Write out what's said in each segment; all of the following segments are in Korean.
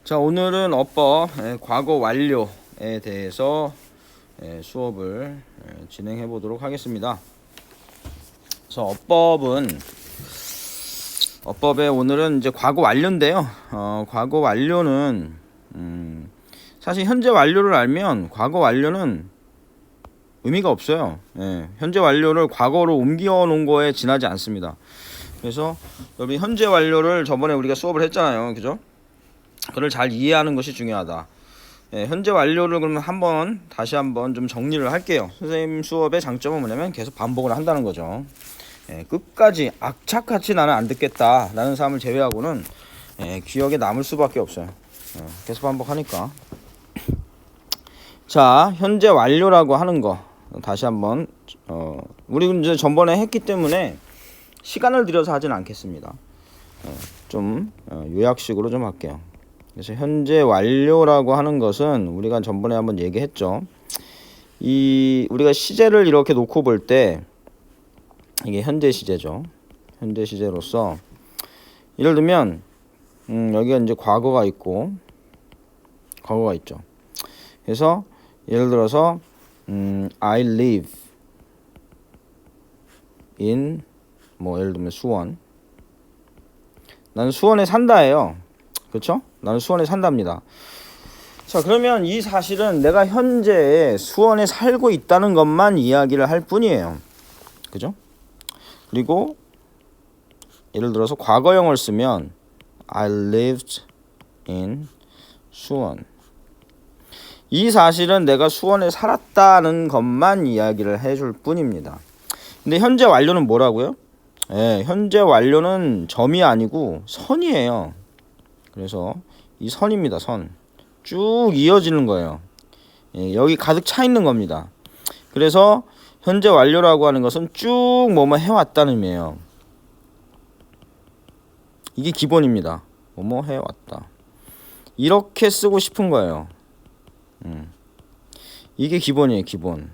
자, 오늘은 어법 과거 완료에 대해서 수업을 진행해 보도록 하겠습니다. 그래서 어법에 오늘은 이제 과거 완료인데요. 과거 완료는 사실 현재 완료를 알면 과거 완료는 의미가 없어요. 현재 완료를 과거로 옮겨 놓은 거에 지나지 않습니다. 그래서 여러분 현재 완료를 저번에 우리가 수업을 했잖아요. 그죠? 그걸 잘 이해하는 것이 중요하다. 현재 완료를 그러면 다시 한번 좀 정리를 할게요. 선생님 수업의 장점은 뭐냐면 계속 반복을 한다는 거죠. 끝까지 악착같이 나는 안 듣겠다 라는 사람을 제외하고는 기억에 남을 수밖에 없어요. 계속 반복하니까. 자, 현재 완료라고 하는 거 다시 한번 우리 이제 전번에 했기 때문에 시간을 들여서 하진 않겠습니다. 좀 요약식으로 좀 할게요. 그래서 현재 완료라고 하는 것은 우리가 전번에 한번 얘기했죠. 우리가 시제를 이렇게 놓고 볼 때 이게 현재 시제죠. 현재 시제로서 예를 들면 여기가 이제 과거가 있고 과거가 있죠. 그래서 예를 들어서 I live in 예를 들면 수원. 나는 수원에 산다예요. 그렇죠? 나는 수원에 산답니다. 자, 그러면 이 사실은 내가 현재 수원에 살고 있다는 것만 이야기를 할 뿐이에요. 그죠? 그리고 예를 들어서 과거형을 쓰면 I lived in 수원. 이 사실은 내가 수원에 살았다는 것만 이야기를 해줄 뿐입니다. 근데 현재 완료는 뭐라고요? 현재 완료는 점이 아니고 선이에요. 그래서 이 선입니다. 선. 쭉 이어지는 거예요. 여기 가득 차 있는 겁니다. 그래서 현재 완료라고 하는 것은 쭉 뭐뭐 해왔다는 의미예요. 이게 기본입니다. 뭐뭐 해왔다. 이렇게 쓰고 싶은 거예요. 이게 기본이에요. 기본.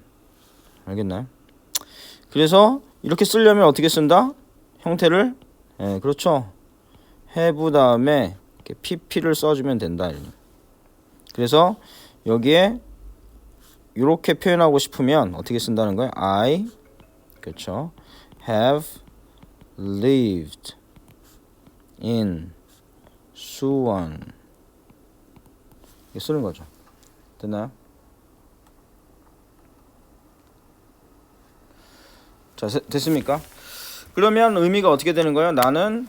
알겠나요? 그래서 이렇게 쓰려면 어떻게 쓴다? 형태를 그렇죠. have 다음에 이렇게 pp를 써주면 된다. 그래서 여기에 이렇게 표현하고 싶으면 어떻게 쓴다는 거예요? I 그렇죠. have lived in 수원 이렇게 쓰는 거죠. 됐나요? 자, 됐습니까? 그러면 의미가 어떻게 되는 거예요? 나는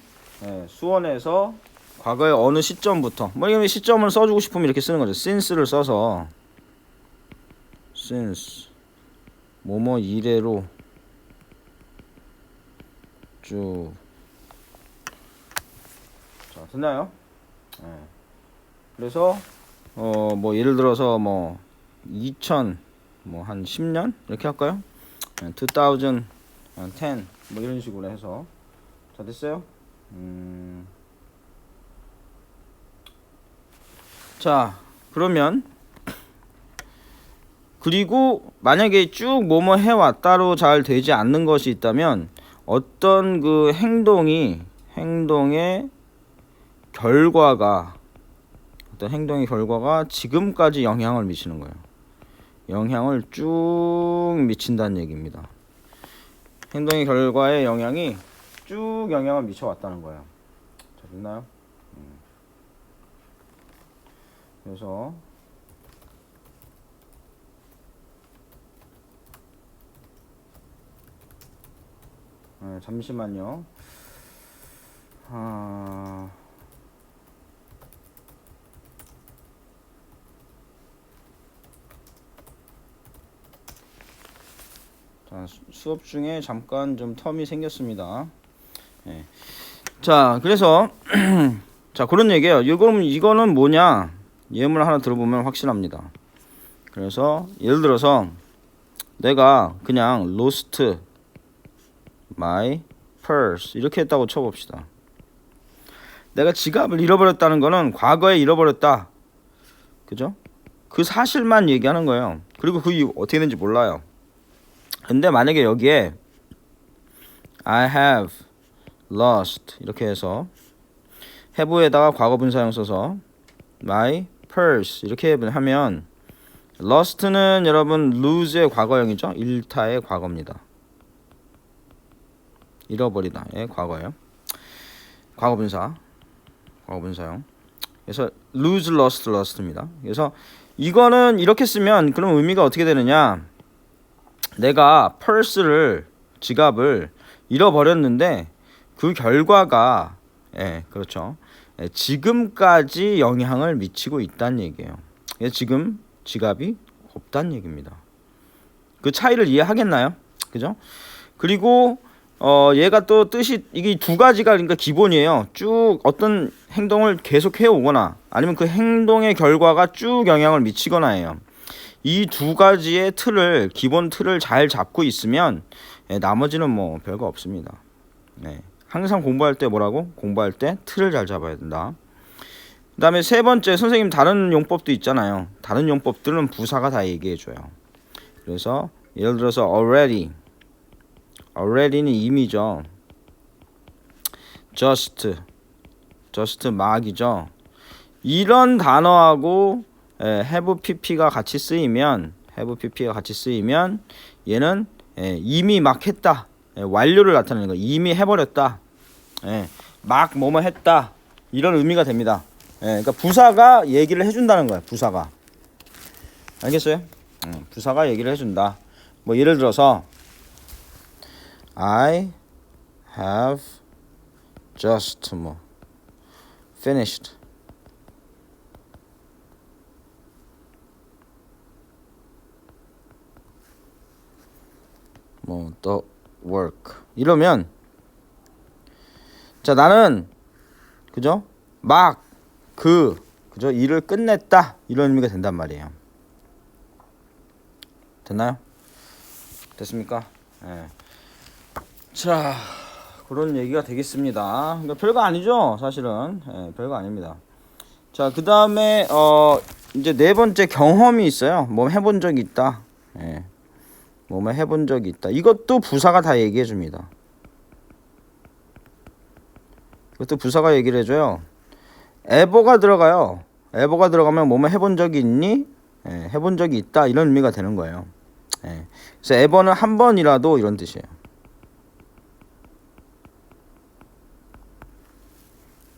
수원에서 과거의 어느 시점부터 이게 시점을 써주고 싶으면 이렇게 쓰는 거죠. since를 써서 since 뭐뭐 이래로 쭉. 자, 됐나요? 그래서 예를 들어서 2000 한 10년 이렇게 할까요? 2010 이런 식으로 해서. 자, 됐어요? 자, 그러면 그리고 만약에 쭉 뭐뭐 해왔다로 잘 되지 않는 것이 있다면 어떤 그 행동의 결과가 지금까지 영향을 미치는 거예요. 영향을 쭉 미친다는 얘기입니다. 행동의 결과에 영향이 쭉 영향을 미쳐왔다는 거예요. 자, 됐나요? 그래서 잠시만요. 자, 수업 중에 잠깐 좀 텀이 생겼습니다. 자, 그래서 자, 그런 얘기예요. 이거는 뭐냐? 예문을 하나 들어보면 확실합니다. 그래서 예를 들어서 내가 그냥 lost my purse 이렇게 했다고 쳐봅시다. 내가 지갑을 잃어버렸다는 거는 과거에 잃어버렸다. 그죠? 그 사실만 얘기하는 거예요. 그리고 그게 어떻게 되는지 몰라요. 근데 만약에 여기에 I have lost 이렇게 해서 have에다가 과거 분사형 써서 my purse 이렇게 하면 lost는 여러분 lose의 과거형이죠. 잃다의 과거입니다. 잃어버리다의 과거예요. 과거분사, 과거분사형. 그래서 lose, lost, lost입니다. 그래서 이거는 이렇게 쓰면 그럼 의미가 어떻게 되느냐? 내가 purse를 지갑을 잃어버렸는데 그 결과가 그렇죠. 지금까지 영향을 미치고 있다는 얘기예요. 지금 지갑이 없다는 얘기입니다. 그 차이를 이해하겠나요? 그죠? 그리고 얘가 또 뜻이 이게 두 가지가 그러니까 기본이에요. 쭉 어떤 행동을 계속 해오거나 아니면 그 행동의 결과가 쭉 영향을 미치거나 해요. 이 두 가지의 틀을 기본 틀을 잘 잡고 있으면 나머지는 뭐 별거 없습니다. 항상 공부할 때 뭐라고? 공부할 때 틀을 잘 잡아야 된다. 그 다음에 세 번째 선생님 다른 용법도 있잖아요. 다른 용법들은 부사가 다 얘기해줘요. 그래서 예를 들어서 already는 이미죠. just 막이죠. 이런 단어하고 have pp가 같이 쓰이면 얘는 이미 막 했다. 완료를 나타내는 거. 이미 해버렸다. 막 뭐뭐 했다. 이런 의미가 됩니다. 그러니까 부사가 얘기를 해준다는 거야. 부사가. 알겠어요? 부사가 얘기를 해준다. 뭐 예를 들어서 I have just 뭐 finished 뭐 the work 이러면 자 나는 그죠? 막 그죠? 일을 끝냈다 이런 의미가 된단 말이에요. 됐나요? 됐습니까? 자 그런 얘기가 되겠습니다. 그러니까 별거 아니죠 사실은. 별거 아닙니다. 자 그 다음에 이제 네 번째 경험이 있어요. 뭐 해본 적이 있다. 뭐뭐 해본 적이 있다. 이것도 부사가 다 얘기해 줍니다. 이것도 부사가 얘기를 해줘요. ever가 들어가요. ever가 들어가면 뭐뭐 해본 적이 있니? 해본 적이 있다 이런 의미가 되는 거예요. 그래서 ever는 한 번이라도 이런 뜻이에요.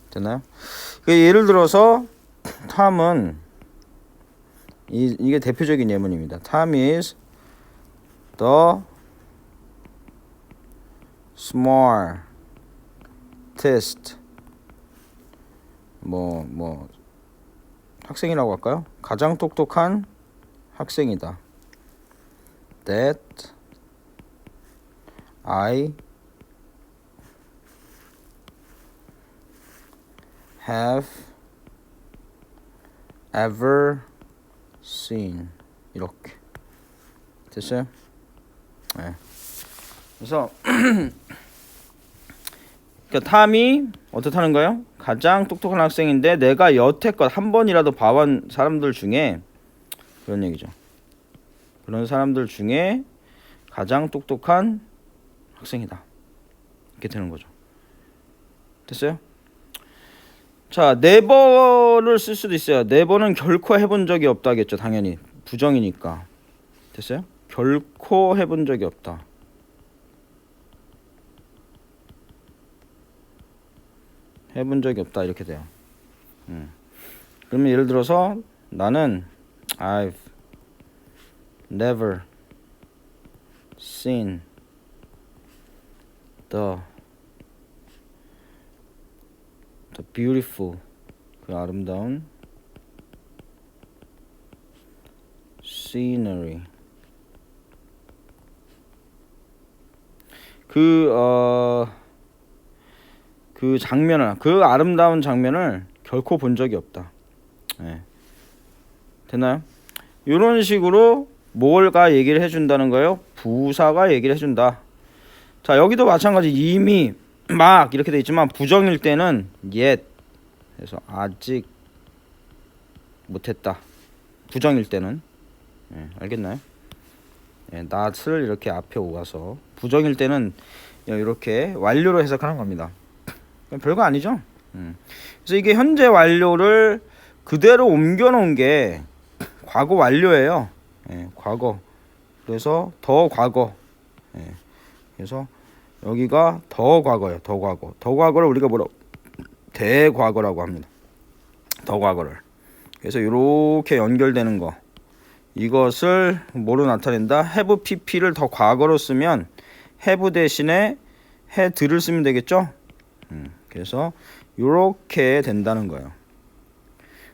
됐나요? 예를 들어서 Tom은 이게 대표적인 예문입니다. Tom is the smartest 뭐 학생이라고 할까요? 가장 똑똑한 학생이다. That I have ever seen. 이렇게 됐어요? 그래서 그러니까 탐이 어떻다는 거예요? 가장 똑똑한 학생인데 내가 여태껏 한 번이라도 봐온 사람들 중에 그런 얘기죠. 그런 사람들 중에 가장 똑똑한 학생이다. 이렇게 되는 거죠. 됐어요? 자, never를 쓸 수도 있어요. never는 결코 해본 적이 없다겠죠. 당연히 부정이니까. 됐어요? 결코 해본 적이 없다. 해본 적이 없다 이렇게 돼요. 그러면 예를 들어서 나는 I've never seen the beautiful 그 아름다운 scenery 그 장면을 그 아름다운 장면을 결코 본 적이 없다. 됐나요? 이런 식으로 뭘가 얘기를 해준다는 거예요? 부사가 얘기를 해준다. 자 여기도 마찬가지 이미 막 이렇게 돼 있지만 부정일 때는 yet 그래서 아직 못했다. 부정일 때는 알겠나요? not을 이렇게 앞에 오가서 부정일 때는 이렇게 완료로 해석하는 겁니다. 별거 아니죠? 그래서 이게 현재 완료를 그대로 옮겨 놓은 게 과거 완료예요. 예, 과거. 그래서 더 과거. 예, 그래서 여기가 더 과거예요. 더 과거. 더 과거를 우리가 뭐라고? 대과거라고 합니다. 더 과거를. 그래서 이렇게 연결되는 거. 이것을 뭐로 나타낸다? have pp를 더 과거로 쓰면 have 대신에 had를 쓰면 되겠죠? 그래서 이렇게 된다는 거예요.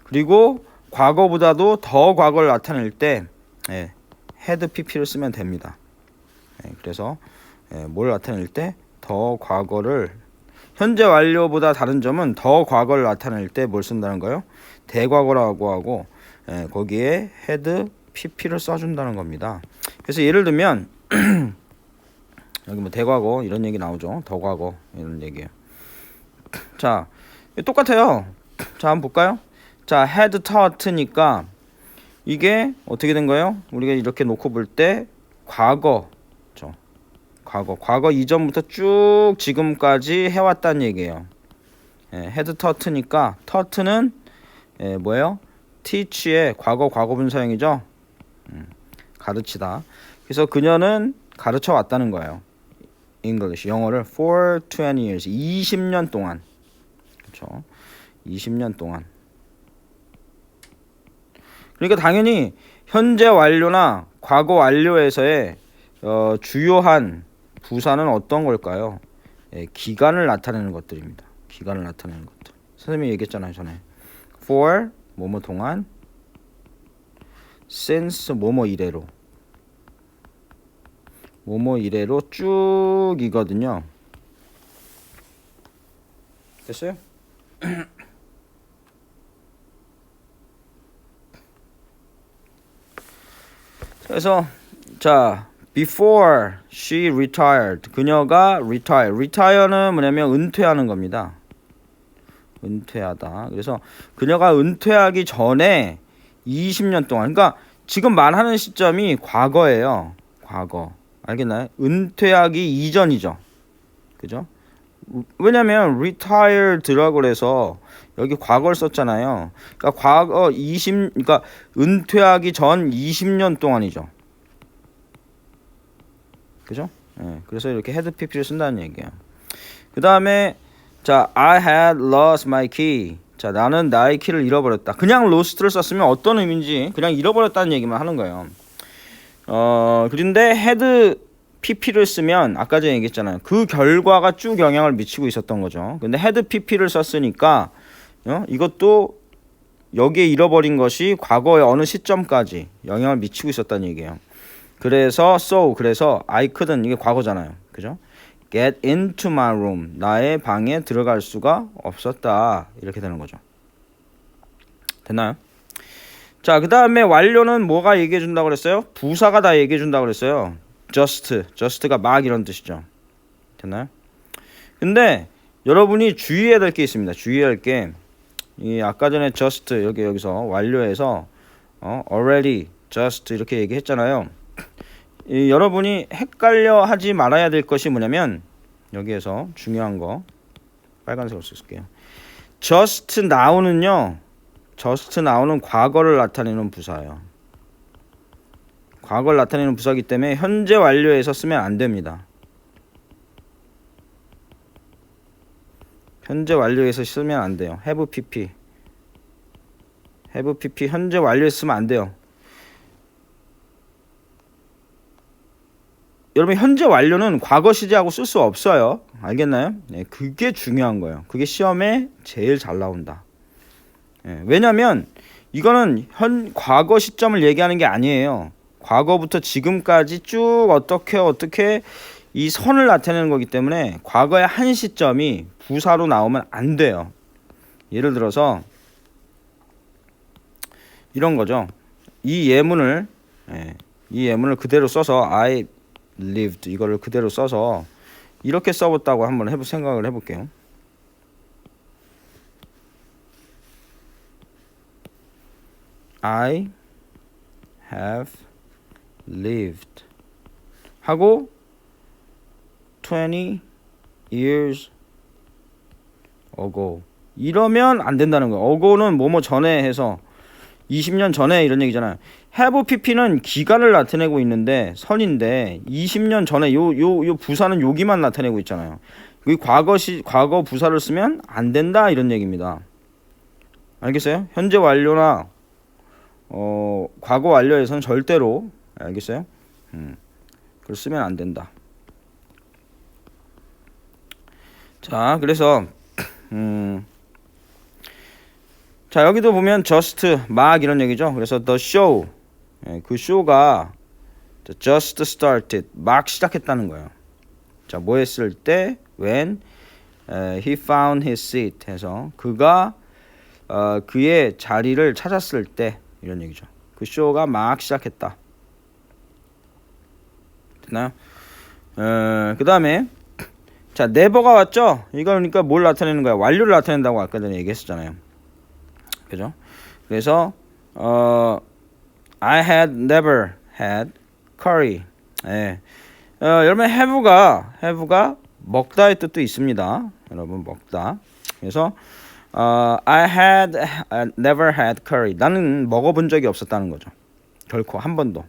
그리고 과거보다도 더 과거를 나타낼 때 had pp를 쓰면 됩니다. 그래서 뭘 나타낼 때 더 과거를 현재 완료보다 다른 점은 더 과거를 나타낼 때 뭘 쓴다는 거예요? 대과거라고 하고 거기에 had pp를 써준다는 겁니다. 그래서 예를 들면 여기 뭐 대과거 이런 얘기 나오죠. 더 과거 이런 얘기예요. 자, 똑같아요. 자, 한번 볼까요? 자, had taught니까 이게 어떻게 된 거예요? 우리가 이렇게 놓고 볼 때 과거죠. 과거 이전부터 쭉 지금까지 해왔다는 얘기예요. had taught니까 taught는 뭐예요? teach의 과거분사형이죠. 가르치다. 그래서 그녀는 가르쳐 왔다는 거예요. English, 영어를 for 20 years, 20년 동안. 그렇죠? 20년 동안. 그러니까 당연히 현재 완료나 과거 완료에서의 주요한 부사는 어떤 걸까요? 기간을 나타내는 것들입니다. 기간을 나타내는 것들. 선생님이 얘기했잖아요, 전에. for 뭐뭐 동안, since 뭐뭐 이래로. 뭐뭐 이래로 쭉이거든요. 됐어요? 그래서 자, before she retired. 그녀가 retire는 뭐냐면 은퇴하는 겁니다. 은퇴하다. 그래서 그녀가 은퇴하기 전에 20년 동안, 그러니까 지금 말하는 시점이 과거예요. 과거. 알겠나요? 은퇴하기 이전이죠. 그죠? 왜냐면 retired라고 그래서 여기 과거를 썼잖아요. 그러니까 그러니까 은퇴하기 전 20년 동안이죠. 그죠? 그래서 이렇게 had pp를 쓴다는 얘기예요. 그 다음에 자, I had lost my key. 자, 나는 나의 키를 잃어버렸다. 그냥 lost를 썼으면 어떤 의미인지 그냥 잃어버렸다는 얘기만 하는 거예요. 그런데 had pp를 쓰면 아까 전에 얘기했잖아요. 그 결과가 쭉 영향을 미치고 있었던 거죠. 근데 had pp를 썼으니까 이것도 여기에 잃어버린 것이 과거의 어느 시점까지 영향을 미치고 있었다는 얘기예요. 그래서 I couldn't, 이게 과거잖아요. 그죠? get into my room. 나의 방에 들어갈 수가 없었다. 이렇게 되는 거죠. 됐나요? 자, 그 다음에 완료는 뭐가 얘기해 준다고 그랬어요? 부사가 다 얘기해 준다고 그랬어요. just가 막 이런 뜻이죠. 됐나요? 근데 여러분이 주의해야 될 게 있습니다. 주의할 게 이 아까 전에 just 여기서 완료해서 already just 이렇게 얘기했잖아요. 여러분이 헷갈려 하지 말아야 될 것이 뭐냐면 여기에서 중요한 거 빨간색으로 쓸게요. just now는요. just now는 과거를 나타내는 부사예요. 과거를 나타내는 부사이기 때문에 현재 완료에서 쓰면 안 됩니다. 현재 완료에서 쓰면 안 돼요. have pp 현재 완료에서 쓰면 안 돼요. 여러분 현재 완료는 과거 시제하고 쓸 수 없어요. 알겠나요? 네, 그게 중요한 거예요. 그게 시험에 제일 잘 나온다. 왜냐면 이거는 과거 시점을 얘기하는 게 아니에요. 과거부터 지금까지 쭉 어떻게 이 선을 나타내는 거기 때문에 과거의 한 시점이 부사로 나오면 안 돼요. 예를 들어서 이런 거죠. 이 예문을 그대로 써서 I lived 이거를 그대로 써서 이렇게 써봤다고 한번 생각을 해볼게요. I have lived 하고 20 years ago 이러면 안 된다는 거예요. 어고는 뭐뭐 전에 해서 20년 전에 이런 얘기잖아요. have pp는 기간을 나타내고 있는데 선인데 20년 전에 요 부사는 여기만 나타내고 있잖아요. 이 과거 부사를 쓰면 안 된다 이런 얘기입니다. 알겠어요? 현재 완료나 과거 완료에서는 절대로 알겠어요? 그걸 쓰면 안 된다. 자, 그래서 자, 여기도 보면 just 막 이런 얘기죠. 그래서 the show 그 쇼가 just started 막 시작했다는 거예요. 자, 뭐 했을 때 when he found his seat 해서 그가 그의 자리를 찾았을 때 이런 얘기죠. 그 쇼가 막 시작했다. 됐나요? 그 다음에 자, never가 왔죠? 이거 그러니까 뭘 나타내는 거야? 완료를 나타낸다고 아까 전에 얘기했었잖아요. 그죠? 그래서 I had never had curry. 예. 여러분 have가 먹다의 뜻도 있습니다. 여러분 먹다. 그래서 I had never had curry. 나는 먹어본 적이 없었다는 거죠. 결코 한 번도.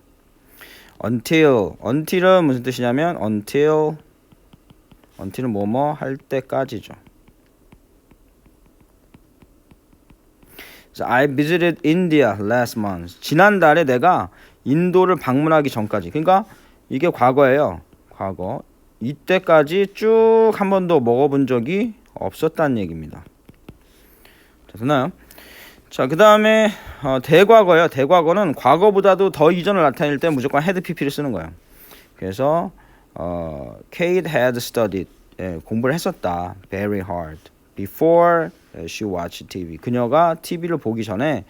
until은 무슨 뜻이냐면 until은 뭐뭐 할 때까지죠. So I visited India last month. 지난달에 내가 인도를 방문하기 전까지. 그러니까 이게 과거예요. 과거. 이때까지 쭉 한 번도 먹어본 적이 없었다는 얘기입니다. 자, 됐나요? 자, 그 다음에 대과거예요. 대과거는 과거보다도 더 이전을 나타낼 때 무조건 had pp를 쓰는 거예요. 그래서 Kate had studied. 예, 공부를 했었다. Very hard. Before she watched TV. 그녀가 TV를 보기 전에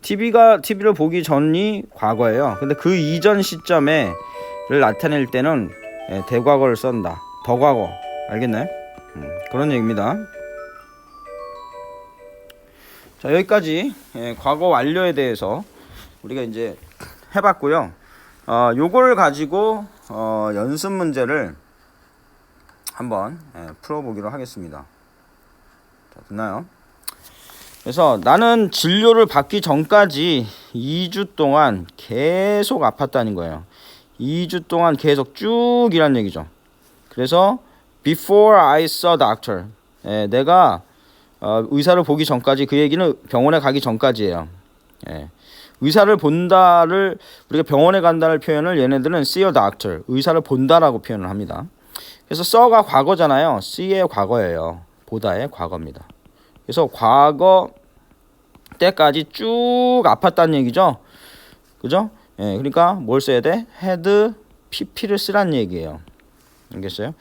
TV를 보기 전이 과거예요. 근데 그 이전 시점에를 나타낼 때는 대과거를 쓴다. 더과거. 알겠나요? 그런 얘기입니다. 자, 여기까지 과거 완료에 대해서 우리가 이제 해봤고요. 요걸 가지고 연습 문제를 한번 풀어보기로 하겠습니다. 자, 됐나요? 그래서 나는 진료를 받기 전까지 2주 동안 계속 아팠다는 거예요. 2주 동안 계속 쭉 이란 얘기죠. 그래서 before I saw doctor. 내가 의사를 보기 전까지, 그 얘기는 병원에 가기 전까지예요. 의사를 본다를 우리가 병원에 간다를 표현을 얘네들은 see a doctor, 의사를 본다라고 표현을 합니다. 그래서 saw가 과거잖아요. see의 과거예요. 보다의 과거입니다. 그래서 과거 때까지 쭉 아팠다는 얘기죠. 그죠? 그러니까 뭘 써야 돼? had pp를 쓰란 얘기예요. 알겠어요?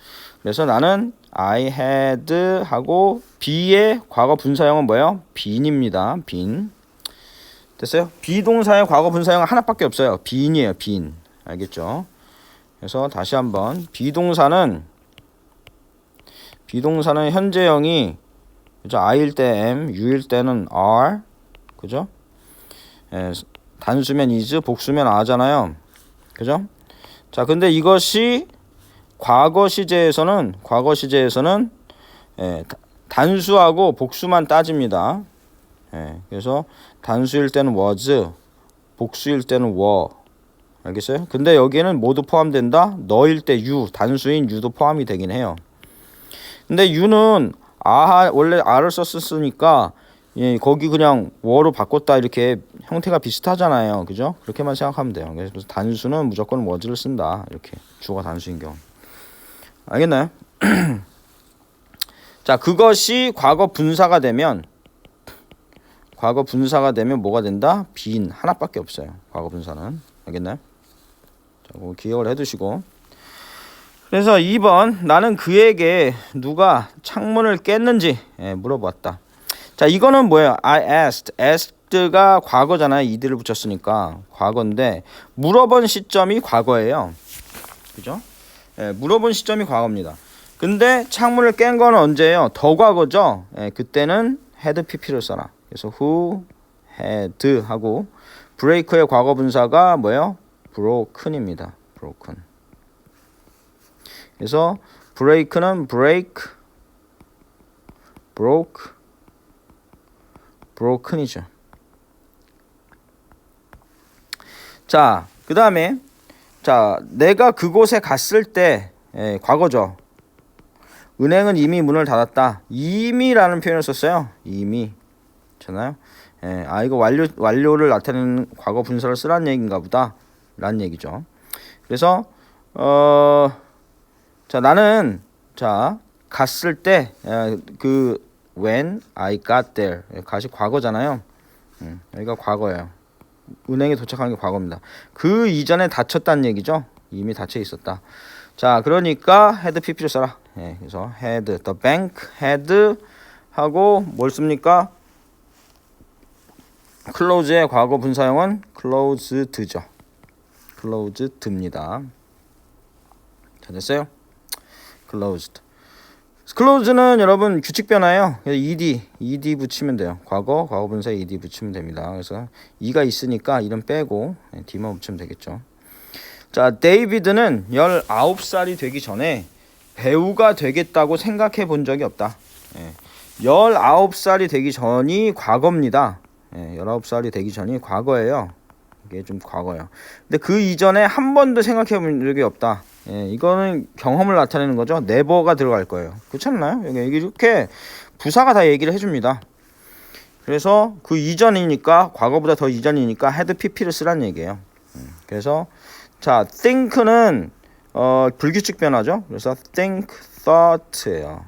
그래서 나는 I had 하고 be의 과거 분사형은 뭐예요? bene입니다. been. 됐어요? 비동사의 과거 분사형은 하나밖에 없어요. bene이에요. been. 알겠죠? 그래서 다시 한번 비동사는 현재형이 그죠? I일 때 am, U일 때는 are. 그죠? 단수면 is, 복수면 are잖아요. 그죠? 자, 근데 이것이 과거 시제에서는 단수하고 복수만 따집니다. 그래서 단수일 때는 was, 복수일 때는 were. 알겠어요? 근데 여기에는 모두 포함된다. 너일 때 you, 단수인 you도 포함이 되긴 해요. 근데 you는 원래 a를 썼으니까 거기 그냥 were로 바꿨다 이렇게 형태가 비슷하잖아요. 그죠? 그렇게만 생각하면 돼요. 그래서 단수는 무조건 was를 쓴다. 이렇게 주어가 단수인 경우. 알겠나요? 자, 그것이 과거 분사가 되면 뭐가 된다? been 하나밖에 없어요. 과거 분사는. 알겠나요? 자, 그거 기억을 해두시고. 그래서 2번 나는 그에게 누가 창문을 깼는지 물어봤다. 자, 이거는 뭐예요? I asked가 과거잖아요. 이들을 붙였으니까 과거인데 물어본 시점이 과거예요. 그죠? 물어본 시점이 과거입니다. 근데 창문을 깬 거는 언제예요? 더 과거죠. 그때는 had pp를 써라. 그래서 who had 하고 break의 과거 분사가 뭐예요? broken입니다. broken. 그래서 break는 break, broke, broken이죠. 자, 그 다음에 자, 내가 그곳에 갔을 때 과거죠. 은행은 이미 문을 닫았다. 이미라는 표현을 썼어요. 이미. 잖아요. 이거 완료를 나타내는 과거 분사를 쓰라는 얘기인가 보다. 라는 얘기죠. 그래서 자, 나는 자, 갔을 때 when I got there. 가시 과거잖아요. 여기가 과거예요. 은행에 도착하는 게 과거입니다. 그 이전에 다쳤다는 얘기죠. 이미 다쳐 있었다. 자, 그러니까 had pp를 써라. 그래서 had the bank had 하고 뭘 씁니까? close의 과거 분사형은 closed죠. closed입니다. 자, 됐어요? closed. close는 여러분 규칙 변화예요. ed 붙이면 돼요. 과거 분사에 ed 붙이면 됩니다. 그래서 e가 있으니까 이름 빼고 d만 붙이면 되겠죠. 자, 데이비드는 19살이 되기 전에 배우가 되겠다고 생각해 본 적이 없다. 19살이 되기 전이 과거입니다. 19살이 되기 전이 과거예요. 이게 좀 과거예요. 근데 그 이전에 한 번도 생각해 본 적이 없다. 이거는 경험을 나타내는 거죠. never가 들어갈 거예요. 그렇지 않나요? 여기 이렇게 부사가 다 얘기를 해줍니다. 그래서 그 이전이니까 과거보다 더 이전이니까 had pp를 쓰라는 얘기예요. 그래서 자, think는 불규칙 변화죠. 그래서 think, thought예요.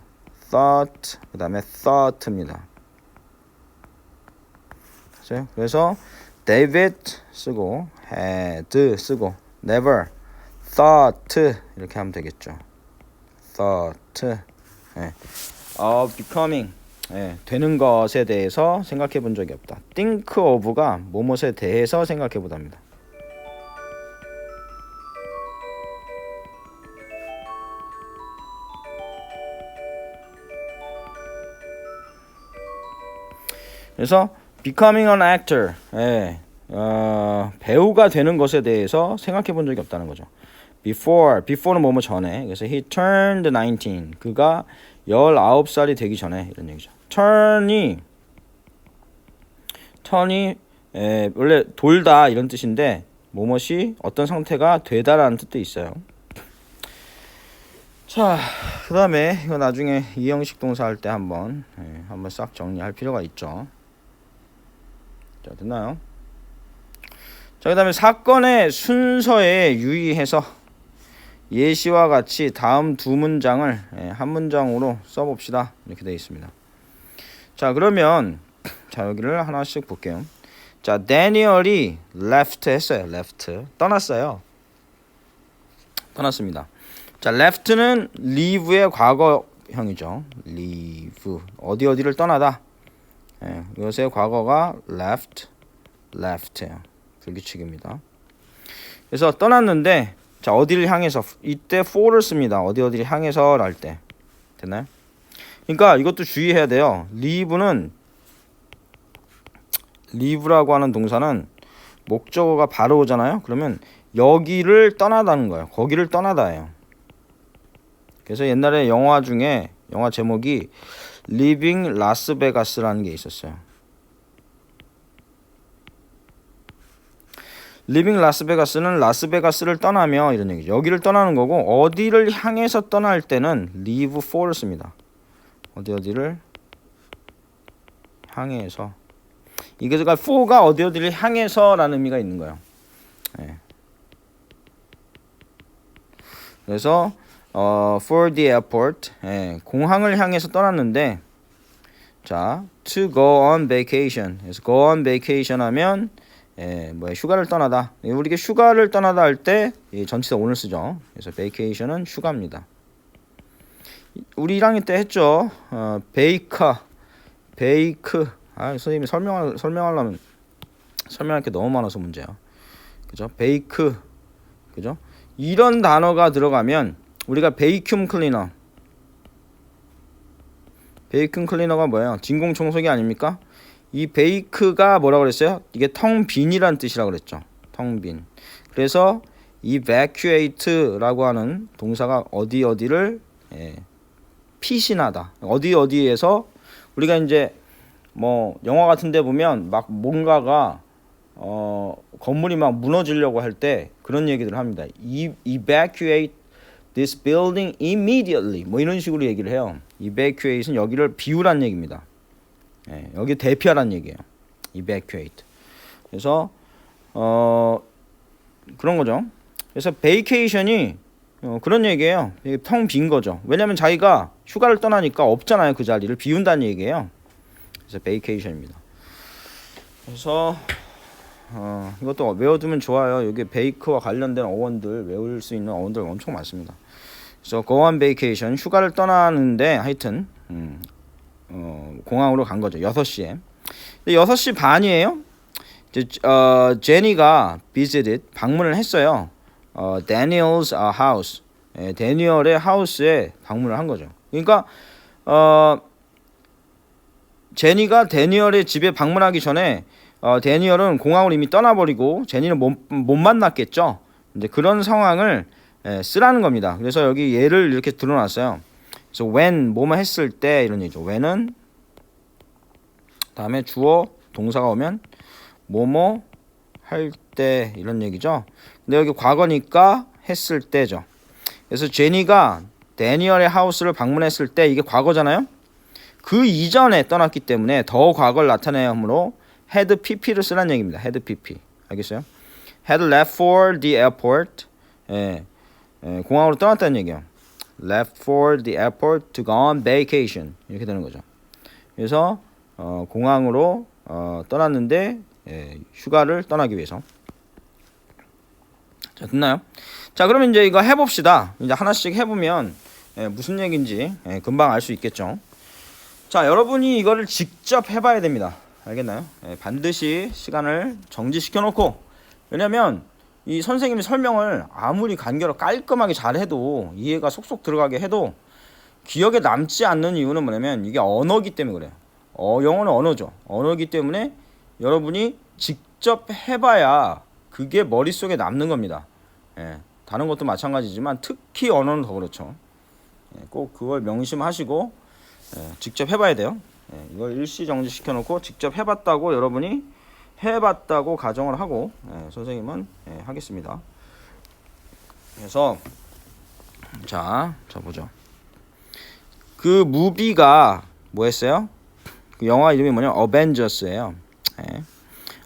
thought 그 다음에 thought입니다. 그래서 David 쓰고 had 쓰고 never thought 이렇게 하면 되겠죠. thought becoming 되는 것에 대해서 생각해 본 적이 없다. think of가 뭐뭇에 대해서 생각해 보답니다. 그래서 becoming an actor 배우가 되는 것에 대해서 생각해 본 적이 없다는 거죠. before는 뭐뭐 전에. 그래서 he turned 19 그가 19살이 되기 전에 이런 얘기죠. turn이 원래 돌다 이런 뜻인데 뭐뭇이 어떤 상태가 되다라는 뜻도 있어요. 자, 그 다음에 이거 나중에 이형식 동사 할 때 한번 싹 정리할 필요가 있죠. 자, 됐나요? 자, 그 다음에 사건의 순서에 유의해서 예시와 같이 다음 두 문장을 한 문장으로 써봅시다. 이렇게 되어 있습니다. 자, 그러면 자, 여기를 하나씩 볼게요. 자, 데니얼이 left 했어요. left 떠났어요. 떠났습니다. 자, left는 leave의 과거형이죠. leave 어디를 떠나다. 이것의 과거가 left예요. 불규칙입니다. 그래서 떠났는데 자, 어디를 향해서 이때 for를 씁니다. 어디를 향해서 할 때. 됐나요? 그러니까 이것도 주의해야 돼요. leave라고 하는 동사는 목적어가 바로 오잖아요. 그러면 여기를 떠나다는 거예요. 거기를 떠나다예요. 그래서 옛날에 영화 중에 영화 제목이 Leaving Las Vegas라는 게 있었어요. Leaving Las Vegas는 라스베가스를 떠나며 이런 얘기죠. 여기를 떠나는 거고 어디를 향해서 떠날 때는 leave for를 씁니다. 어디를 향해서 이게 그러니까 for가 어디를 향해서라는 의미가 있는 거예요. 그래서 for the airport 공항을 향해서 떠났는데 자, to go on vacation. 그래서 go on vacation 하면 휴가를 떠나다. 우리가 휴가를 떠나다 할 때 전치사 on을 쓰죠. 그래서 vacation은 휴가입니다. 우리 1학년 때 했죠. 베이크. 선생님이 설명하려면 설명할 게 너무 많아서 문제야. 그죠? 베이크. 그죠? 이런 단어가 들어가면 우리가 베이큐um 클리너가 뭐예요? 진공 청소기 아닙니까? 이 베이크가 뭐라고 그랬어요? 이게 텅 빈이란 뜻이라고 그랬죠. 텅 빈. 그래서 evacuate라고 하는 동사가 어디를 피신하다. 어디에서 우리가 이제 뭐 영화 같은데 보면 막 뭔가가 건물이 막 무너지려고 할 때 그런 얘기들 합니다. Evacuate this building immediately. 뭐 이런 식으로 얘기를 해요. Evacuate는 여기를 비우란 얘기입니다. 예, 여기 대피하란 얘기예요. Evacuate. 그래서 그런 거죠. 그래서 vacation이 그런 얘기예요. 텅 빈 거죠. 왜냐면 자기가 휴가를 떠나니까 없잖아요. 그 자리를 비운다는 얘기예요. 그래서 vacation입니다. 그래서 이것도 외워두면 좋아요. 여기 베이크와 관련된 어원들 외울 수 있는 어원들 엄청 많습니다. 그래서 go on vacation 휴가를 떠나는데 하여튼 공항으로 간 거죠. 6시에. 6시 반이에요. 제니가 visited 방문을 했어요. Daniel's house. 데니얼의 하우스에 방문을 한 거죠. 그러니까 제니가 데니얼의 집에 방문하기 전에 데니얼은 공항을 이미 떠나버리고 제니는 못 만났겠죠. 이제 그런 상황을 쓰라는 겁니다. 그래서 여기 예를 이렇게 들어놨어요. 그래서 when 뭐뭐 했을 때 이런 얘기죠. when은 다음에 주어 동사가 오면 뭐뭐 할 때 이런 얘기죠. 근데 여기 과거니까 했을 때죠. 그래서 제니가 데니얼의 하우스를 방문했을 때 이게 과거잖아요. 그 이전에 떠났기 때문에 더 과거를 나타내므로 had pp를 쓰라는 얘기입니다. had pp. 알겠어요? had left for the airport. 공항으로 떠났다는 얘기예요. left for the airport to go on vacation. 이렇게 되는 거죠. 그래서 공항으로 떠났는데 휴가를 떠나기 위해서. 자, 됐나요? 자, 그러면 이제 이거 해봅시다. 이제 하나씩 해보면 무슨 얘기인지 금방 알 수 있겠죠. 자, 여러분이 이거를 직접 해봐야 됩니다. 알겠나요? 반드시 시간을 정지시켜 놓고, 왜냐면 이 선생님이 설명을 아무리 간결하고 깔끔하게 잘해도 이해가 속속 들어가게 해도 기억에 남지 않는 이유는 뭐냐면 이게 언어기 때문에 그래요. 영어는 언어죠. 언어기 때문에 여러분이 직접 해봐야 그게 머릿속에 남는 겁니다. 다른 것도 마찬가지지만 특히 언어는 더 그렇죠. 꼭 그걸 명심하시고 직접 해봐야 돼요. 이걸 일시 정지시켜 놓고 직접 해봤다고 여러분이 해봤다고 가정을 하고 선생님은 하겠습니다. 그래서 자 보죠. 그 무비가 뭐였어요? 그 영화 이름이 뭐냐? 어벤져스예요.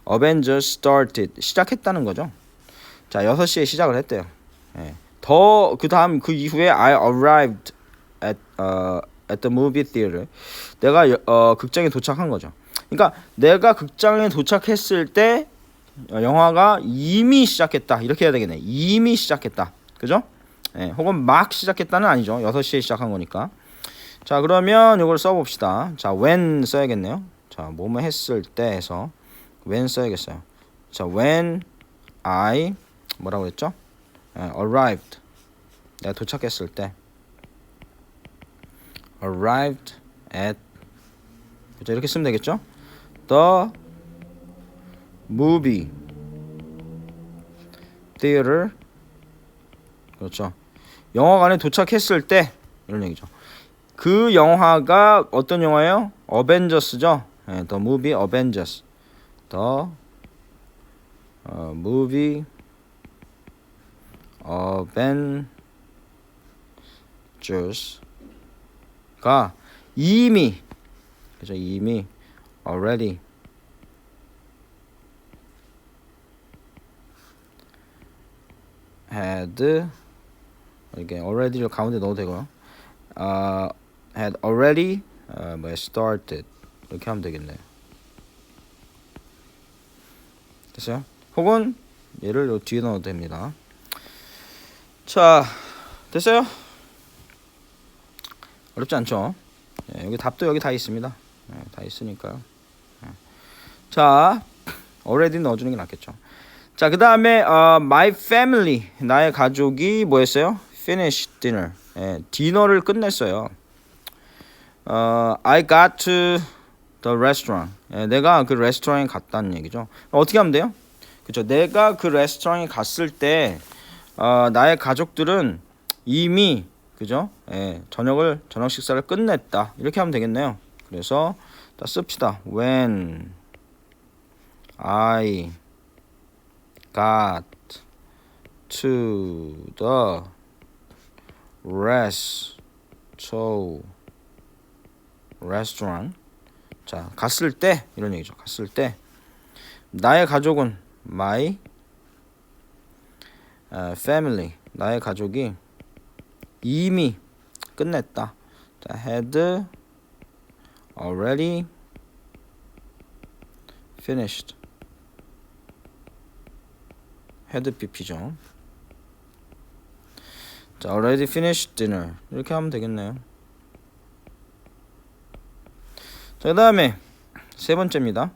Avengers started 시작했다는 거죠. 자, 6시에 시작을 했대요. 더 그다음 그 이후에 I arrived at the movie theater. 내가 극장에 도착한 거죠. 그러니까 내가 극장에 도착했을 때 영화가 이미 시작했다. 이렇게 해야 되겠네. 이미 시작했다. 그죠? 혹은 막 시작했다는 아니죠. 6시에 시작한 거니까. 자, 그러면 이걸 써봅시다. 자, when 써야겠네요. 자, 뭐뭐 했을 때 해서 when 써야겠어요. 자, when I 뭐라고 그랬죠? arrived. 내가 도착했을 때. arrived at 그죠? 이렇게 쓰면 되겠죠? the movie theater. 그렇죠. 영화관에 도착했을 때 이런 얘기죠. 그 영화가 어떤 영화예요? 어벤져스죠. The movie Avengers. The movie Avengers가 이미 그죠? 이미 already had 이렇게 already를 가운데 넣어도 되고요. had already started 이렇게 하면 되겠네요. 됐어요? 혹은 얘를 요 뒤에 넣어도 됩니다. 자, 됐어요? 어렵지 않죠? 여기 답도 여기 다 있습니다. 다 있으니까요. 자, already 넣어주는 게 낫겠죠. 자, 그 다음에 my family 나의 가족이 뭐였어요? Finish dinner. 디너를 끝냈어요. I got to the restaurant. 내가 그 레스토랑에 갔다는 얘기죠. 어떻게 하면 돼요? 그죠? 내가 그 레스토랑에 갔을 때 나의 가족들은 이미 그죠? 저녁 식사를 끝냈다. 이렇게 하면 되겠네요. 그래서 자, 씁시다. When I got to the restaurant. 자, 갔을 때 이런 얘기죠. 갔을 때 나의 가족은 my family. 나의 가족이 이미 끝냈다. 자, had already finished. had pp죠. 자, already finished dinner. 이렇게 하면 되겠네요. 자, 그 다음에 세 번째입니다.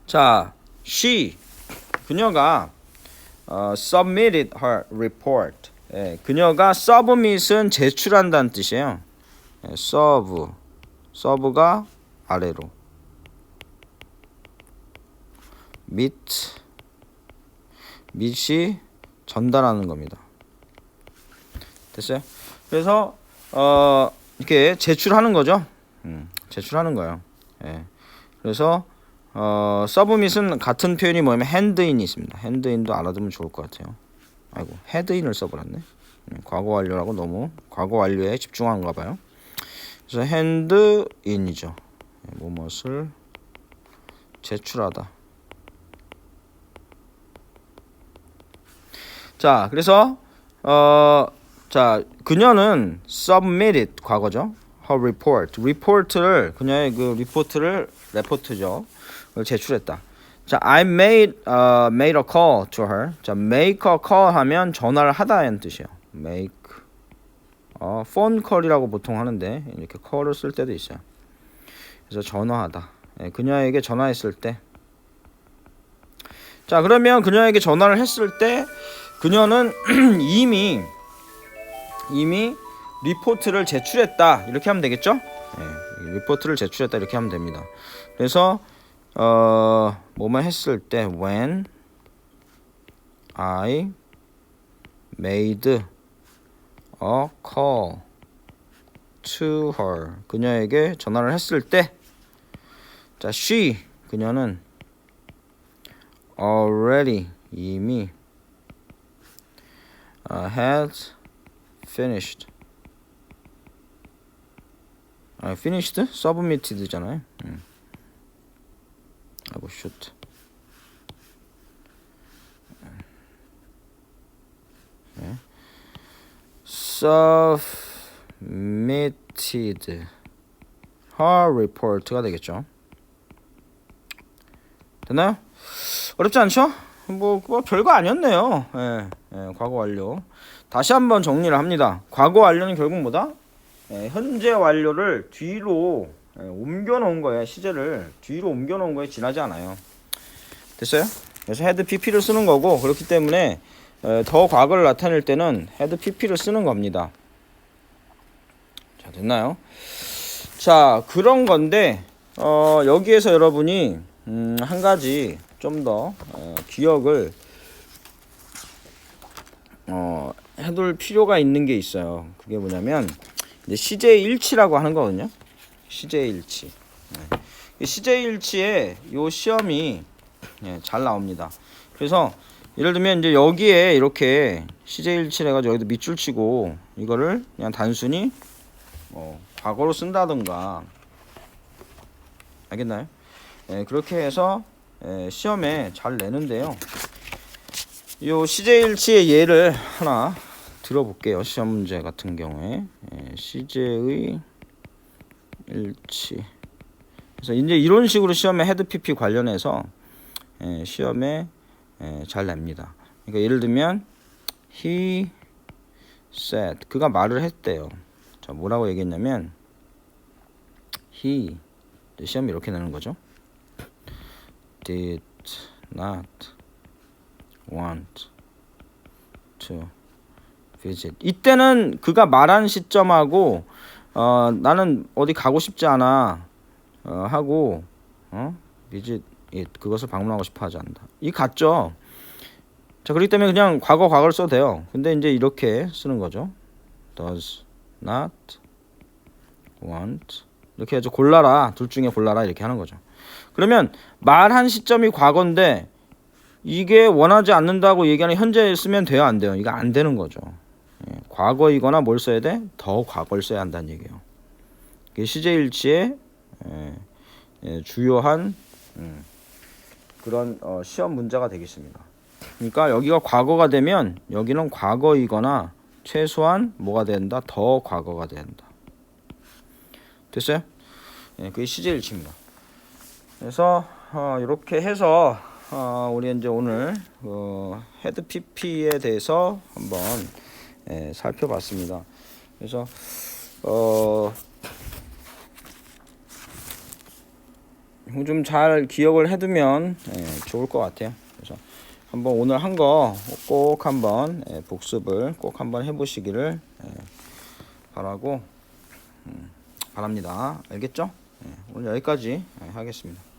자, she 그녀가 submitted her report. 예, 그녀가 submit은 제출한다는 뜻이에요. 예, serve가 아래로, meet이 전달하는 겁니다. 됐어요? 그래서 이렇게 제출하는 거죠. 제출하는 거예요. 예. 그래서 서브밋은 같은 표현이 뭐냐면 handin이 있습니다. handin도 알아두면 좋을 것 같아요. 아이고, headin을 써버렸네. 과거 완료라고 너무 과거 완료에 집중한가 봐요. 그래서 handin이죠. 무엇을 제출하다. 자, 그래서 자, 그녀는 submitted 과거죠. her report를 그녀의 그 레포트죠. 그걸 제출했다. 자, I made a call to her. 자, make a call 하면 전화를 하다는 뜻이에요. make phone call이라고 보통 하는데 이렇게 call을 쓸 때도 있어요. 그래서 전화하다. 예, 그녀에게 전화했을 때. 자, 그러면 그녀에게 전화를 했을 때 그녀는 이미 리포트를 제출했다. 이렇게 하면 되겠죠? 네, 리포트를 제출했다. 이렇게 하면 됩니다. 그래서 뭐만 했을 때 when I made a call to her. 그녀에게 전화를 했을 때 자, she 그녀는 already 이미 had finished. finished? submitted잖아요. 아이고, shoot. 네. submitted her report가 되겠죠. 됐나요? 어렵지 않죠? 뭐 별거 아니었네요. 예, 과거 완료. 다시 한번 정리를 합니다. 과거 완료는 결국 뭐다? 현재 완료를 뒤로 옮겨 놓은 거예요. 시제를 뒤로 옮겨 놓은 거에 지나지 않아요. 됐어요? 그래서 had pp를 쓰는 거고, 그렇기 때문에 더 과거를 나타낼 때는 had pp를 쓰는 겁니다. 자, 됐나요? 자, 그런 건데 여기에서 여러분이 한 가지 좀 더 기억을 해둘 필요가 있는 게 있어요. 그게 뭐냐면 이제 CJ1치라고 하는 거거든요. CJ1치. CJ1치에 요 시험이 잘 나옵니다. 그래서 예를 들면 이제 여기에 이렇게 CJ1치 해가지고 여기도 밑줄 치고 이거를 그냥 단순히 과거로 쓴다든가, 알겠나요? 그렇게 해서 시험에 잘 내는데요. 요 CJ1치의 예를 하나 들어볼게요. 시험 문제 같은 경우에 CJ의 일치. 그래서 이제 이런 식으로 시험에 헤드 PP 관련해서 시험에 잘 냅니다. 그러니까 예를 들면 he said, 그가 말을 했대요. 자, 뭐라고 얘기했냐면 he, 시험이 이렇게 내는 거죠. did not want to visit. 이때는 그가 말한 시점하고 나는 어디 가고 싶지 않아 하고 visit it, 그것을 방문하고 싶어 하지 않는다. 이 같죠? 자, 그렇기 때문에 그냥 과거를 써도 돼요. 근데 이제 이렇게 쓰는 거죠. does not want 이렇게 해서 골라라. 둘 중에 골라라. 이렇게 하는 거죠. 그러면 말한 시점이 과거인데 이게 원하지 않는다고 얘기하는 현재 쓰면 돼요, 안 돼요? 이거 안 되는 거죠. 예, 과거이거나 뭘 써야 돼? 더 과거를 써야 한다는 얘기예요. 이게 시제일치의 주요한 그런 시험 문제가 되겠습니다. 그러니까 여기가 과거가 되면 여기는 과거이거나 최소한 뭐가 된다? 더 과거가 된다. 됐어요? 예, 그게 시제일치입니다. 그래서 이렇게 해서 우리 이제 오늘 헤드 PP에 대해서 한번 살펴봤습니다. 그래서 좀 잘 기억을 해두면 좋을 것 같아요. 그래서 한번 오늘 한 거 꼭 한번 복습을 꼭 한번 해보시기를 바랍니다. 알겠죠? 오늘 여기까지 하겠습니다.